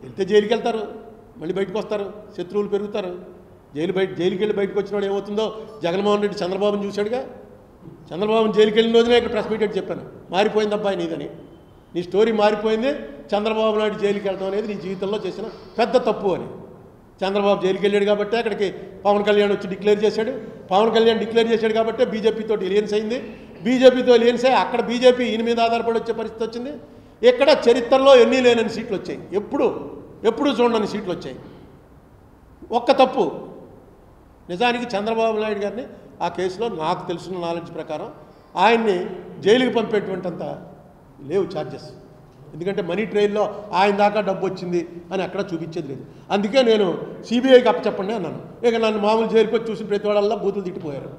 వెళ్తే జైలుకి వెళ్తారు, మళ్ళీ బయటకు వస్తారు, శత్రువులు పెరుగుతారు. జైలుకి వెళ్ళి బయటకు వచ్చినవాడు ఏమవుతుందో జగన్మోహన్ రెడ్డి చంద్రబాబుని చూశాడుగా. చంద్రబాబుని జైలుకి వెళ్ళిన రోజునే ఇక్కడ ప్రెస్ మీట్ చెప్పాను, మారిపోయింది అబ్బాయి నీదని, నీ స్టోరీ మారిపోయింది, చంద్రబాబు నాయుడు జైలుకి వెళ్ళడం అనేది నీ జీవితంలో చేసిన పెద్ద తప్పు అని. చంద్రబాబు జైలుకి వెళ్ళాడు కాబట్టి అక్కడికి పవన్ కళ్యాణ్ వచ్చి డిక్లేర్ చేశాడు. పవన్ కళ్యాణ్ డిక్లేర్ చేశాడు కాబట్టి బీజేపీతో ఎలియన్స్ అయింది. బీజేపీతో ఎలియన్స్ అయ్యి అక్కడ బీజేపీ ఈయన మీద ఆధారపడి వచ్చే పరిస్థితి వచ్చింది. ఇక్కడ చరిత్రలో ఎన్ని లేనని సీట్లు వచ్చాయి, ఎప్పుడు చూడని సీట్లు వచ్చాయి. ఒక్క తప్పు, నిజానికి చంద్రబాబు నాయుడు గారిని ఆ కేసులో నాకు తెలిసిన నాలెడ్జ్ ప్రకారం ఆయన్ని జైలుకి పంపేటువంటింత లేవు ఛార్జెస్. ఎందుకంటే మనీ ట్రైల్లో ఆయన దాకా డబ్బు వచ్చింది అని అక్కడ చూపించేది లేదు. అందుకే నేను సిబిఐకి అప్పచెప్పండి అన్నాను. ఇక నన్ను మామూలు జైలుకి వచ్చి చూసిన ప్రతి వాళ్ళల్లో బూతులు తిట్టిపోయారు.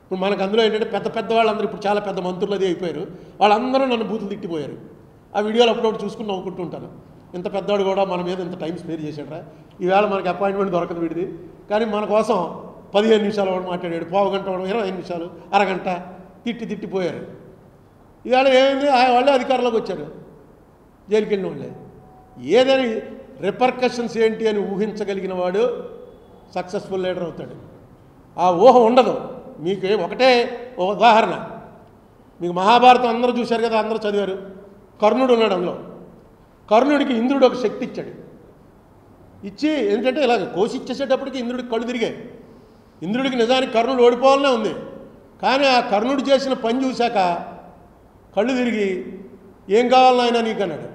ఇప్పుడు మనకు అందులో ఏంటంటే పెద్ద వాళ్ళందరూ ఇప్పుడు చాలా పెద్ద మంత్రులు అది అయిపోయారు, వాళ్ళందరూ నన్ను బూతులు తిట్టిపోయారు. ఆ వీడియోలు అప్పుడప్పుడు చూసుకుని నవ్వుకుంటూ ఉంటాను. ఇంత పెద్దవాడు కూడా మన మీద ఇంత టైం స్పేర్ చేశాడరా, ఈవేళ మనకి అపాయింట్మెంట్ దొరకదు వీడిది, కానీ మన కోసం 15 నిమిషాలు వాడు మాట్లాడాడు, పావు గంట వాడు 25 నిమిషాలు, అరగంట తిట్టిపోయారు. ఈవేళ ఏమైంది, వాళ్ళే అధికారంలోకి వచ్చారు, జైలుకి వెళ్ళిన వాళ్ళే. ఏదని రిపర్కషన్స్ ఏంటి అని ఊహించగలిగిన వాడు సక్సెస్ఫుల్ లీడర్ అవుతాడు. ఆ ఊహ ఉండదు. మీకు ఒకటే ఉదాహరణ, మీకు మహాభారతం అందరూ చూశారు కదా, అందరూ చదివారు. కర్ణుడు ఉన్నాడు అందులో. కర్ణుడికి ఇంద్రుడు ఒక శక్తి ఇచ్చాడు. ఇచ్చి ఏంటంటే ఇలాగ కోసి ఇచ్చేసేటప్పటికి ఇంద్రుడికి కళ్ళు తిరిగాయి. ఇంద్రుడికి నిజానికి కర్ణుడు ఓడిపోవాలనే ఉంది, కానీ ఆ కర్ణుడు చేసిన పని చూశాక కళ్ళు తిరిగి ఏం కావాలని ఆయన నీకు అన్నాడు.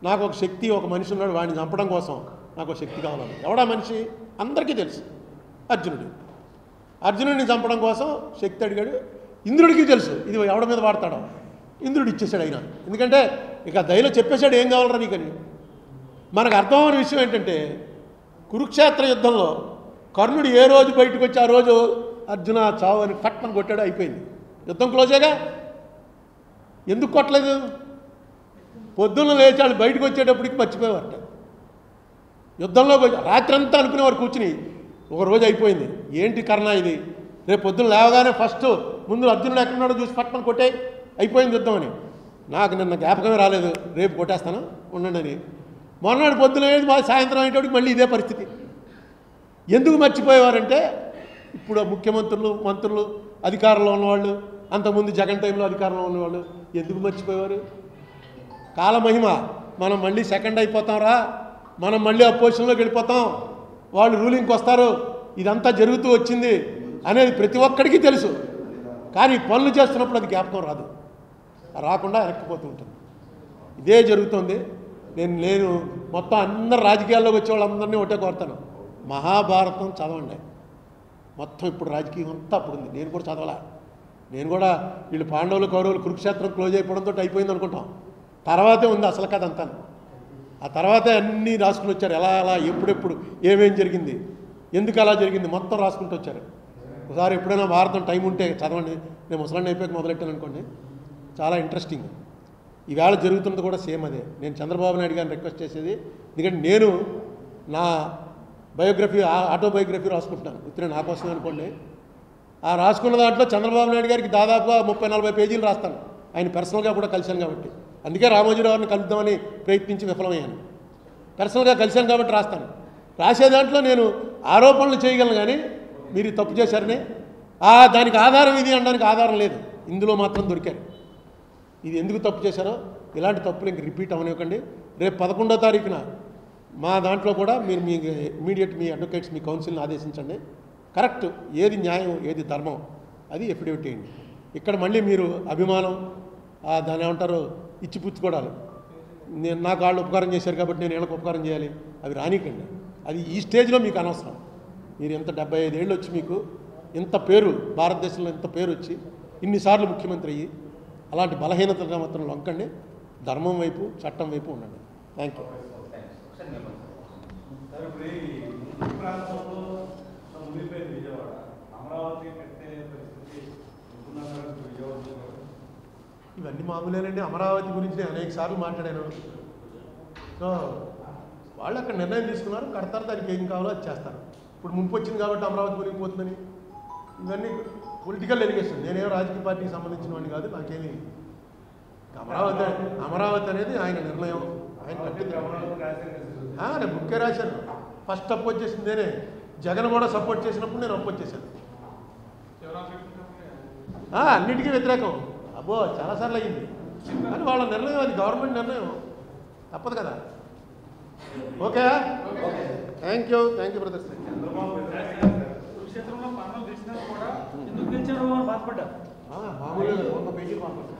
నాకు ఒక శక్తి, ఒక మనిషి ఉన్నాడు, వాడిని చంపడం కోసం నాకు ఒక శక్తి కావాలని. ఎవడా మనిషి అందరికీ తెలుసు, అర్జునుడిని చంపడం కోసం శక్తి అడిగాడు. ఇంద్రుడికి తెలుసు ఇది ఎవడ మీద వాడతాడో, ఇంద్రుడు ఇచ్చేసాడు ఆయన. ఎందుకంటే ఇక దయలో చెప్పేశాడు ఏం కావాలరా నీకని. మనకు అర్థమైన విషయం ఏంటంటే కురుక్షేత్ర యుద్ధంలో కర్ణుడు ఏ రోజు బయటకు వచ్చి ఆ రోజు అర్జున చావు అని పట్టణం కొట్టాడు, అయిపోయింది, యుద్ధం క్లోజేగా. ఎందుకు కొట్టలేదు? పొద్దున్న లేచాడు, బయటకు వచ్చేటప్పటికి మర్చిపోయేవారట. యుద్ధంలో రాత్రి అంతా అనుకునేవారు కూర్చుని, ఒకరోజు అయిపోయింది. ఏంటి కర్ణ ఇది, రేపు పొద్దున్న లేవగానే ఫస్ట్ ముందు అర్జునుడు ఎక్కడున్నాడో చూసి పట్టణం కొట్టే అయిపోయింది యుద్ధం అని. నాకు నిన్న జ్ఞాపకమే రాలేదు, రేపు కొట్టేస్తాను ఉండండి అని. మొన్నటి పొద్దున సాయంత్రం అయ్యేటప్పటికి మళ్ళీ ఇదే పరిస్థితి. ఎందుకు మర్చిపోయేవారంటే ఇప్పుడు ముఖ్యమంత్రులు, మంత్రులు, అధికారంలో ఉన్నవాళ్ళు, అంతకుముందు జగన్ టైంలో అధికారంలో ఉన్నవాళ్ళు ఎందుకు మర్చిపోయేవారు? కాలమహిమ, మనం మళ్ళీ సెకండ్ అయిపోతాంరా, మనం మళ్ళీ అపోజిషన్లోకి వెళ్ళిపోతాం, వాళ్ళు రూలింగ్కి వస్తారు, ఇదంతా జరుగుతూ వచ్చింది అనేది ప్రతి ఒక్కడికి తెలుసు. కానీ పనులు చేస్తున్నప్పుడు అది జ్ఞాపకం రాదు, రాకుండా వెనక్కిపోతూ ఉంటుంది. ఇదే జరుగుతుంది. నేను మొత్తం అందరు రాజకీయాల్లోకి వచ్చే వాళ్ళందరినీ ఒకటే కోరుతాను, మహాభారతం చదవండి. మొత్తం ఇప్పుడు రాజకీయం అంతా అప్పుడు ఉంది. నేను కూడా చదవాలా, నేను కూడా వీళ్ళు పాండవులు కౌరవులు కురుక్షేత్రం క్లోజ్ అయిపోవడంతో అయిపోయింది అనుకుంటాం. తర్వాతే ఉంది అసలు కథ అంతా. ఆ తర్వాతే అన్నీ రాసుకుని వచ్చారు, ఎలా ఎప్పుడెప్పుడు ఏమేం జరిగింది, ఎందుకు అలా జరిగింది మొత్తం రాసుకుంటూ వచ్చారు. ఒకసారి ఎప్పుడైనా భారతం టైం ఉంటే చదవండి. నేను ముసలాన్ని అయిపోయాక మొదలెట్టాను అనుకోండి, చాలా ఇంట్రెస్టింగ్. ఈవేళ జరుగుతున్నది కూడా సేమ్ అదే. నేను చంద్రబాబు నాయుడు గారిని రిక్వెస్ట్ చేసేది, ఎందుకంటే నేను నా బయోగ్రఫీ, ఆటోబయోగ్రఫీ రాసుకుంటున్నాను, ఇతనే నా కోసమే అనుకోండి. ఆ రాసుకున్న దాంట్లో చంద్రబాబు నాయుడు గారికి దాదాపుగా 30-40 పేజీలు రాస్తాను. ఆయన పర్సనల్గా కూడా కలిశాను కాబట్టి, అందుకే రామోజీరావుని కలుద్దామని ప్రయత్నించి విఫలమయ్యాను. పర్సనల్గా కలిశాను కాబట్టి రాస్తాను. రాసే దాంట్లో నేను ఆరోపణలు చేయగలను, కానీ మీరు తప్పు చేశారని దానికి ఆధారం ఇది అనడానికి ఆధారం లేదు. ఇందులో మాత్రం దొరికారు. ఇది ఎందుకు తప్పు చేశారో ఇలాంటి తప్పులు ఇంక రిపీట్ అవనివ్వకండి. రేపు 11వ తారీఖున మా దాంట్లో కూడా మీరు మీ ఇమీడియట్ మీ అడ్వకేట్స్, మీ కౌన్సిల్ని ఆదేశించండి. కరెక్ట్, ఏది న్యాయం, ఏది ధర్మం, అది ఎఫిడవిట్ చేయండి. ఇక్కడ మళ్ళీ మీరు అభిమానం, దాన్ని ఏమంటారు, ఇచ్చిపుచ్చుకోవడాలు, నేను నాకు వాళ్ళు ఉపకారం చేశారు కాబట్టి నేను వీళ్ళకి ఉపకారం చేయాలి, అవి రానికండి. అది ఈ స్టేజ్లో మీకు అనవసరం. మీరు ఎంత 75 ఏళ్ళు వచ్చి మీకు ఇంత పేరు, భారతదేశంలో ఇంత పేరు వచ్చి ఇన్నిసార్లు ముఖ్యమంత్రి అయ్యి అలాంటి బలహీనతగా మాత్రం లొంకండి. ధర్మం వైపు, చట్టం వైపు ఉండండి. Thank you. ఇవన్నీ మామూలేనండి. అమరావతి గురించి నేను అనేక సార్లు మాట్లాడాను. సో వాళ్ళు అక్కడ నిర్ణయం తీసుకున్నారు, కడతారు, దానికి ఏం కావాలో అది చేస్తారు. ఇప్పుడు ముంపు వచ్చింది కాబట్టి అమరావతి మునిగిపోతుందని ఇవన్నీ పొలిటికల్ ఎలిగేషన్. నేనేమో రాజకీయ పార్టీకి సంబంధించిన వాడిని కాదు, నాకేమి. అమరావతి అనేది ఆయన నిర్ణయం, ఆయన కట్టింది. నేను బుక్కే రాశాను. ఫస్ట్ అపోజ్ చేసింది నేనే. జగన్ కూడా సపోర్ట్ చేసినప్పుడు నేను అపోజ్ చేశాను. అన్నిటికీ వ్యతిరేకం. అబ్బో చాలాసార్లు అయ్యింది. కానీ వాళ్ళ నిర్ణయం, అది గవర్నమెంట్ నిర్ణయం, తప్పదు కదా. Okay, thank you brothers. మామూలుగా ఒక పేజీ బాధపడ్డా.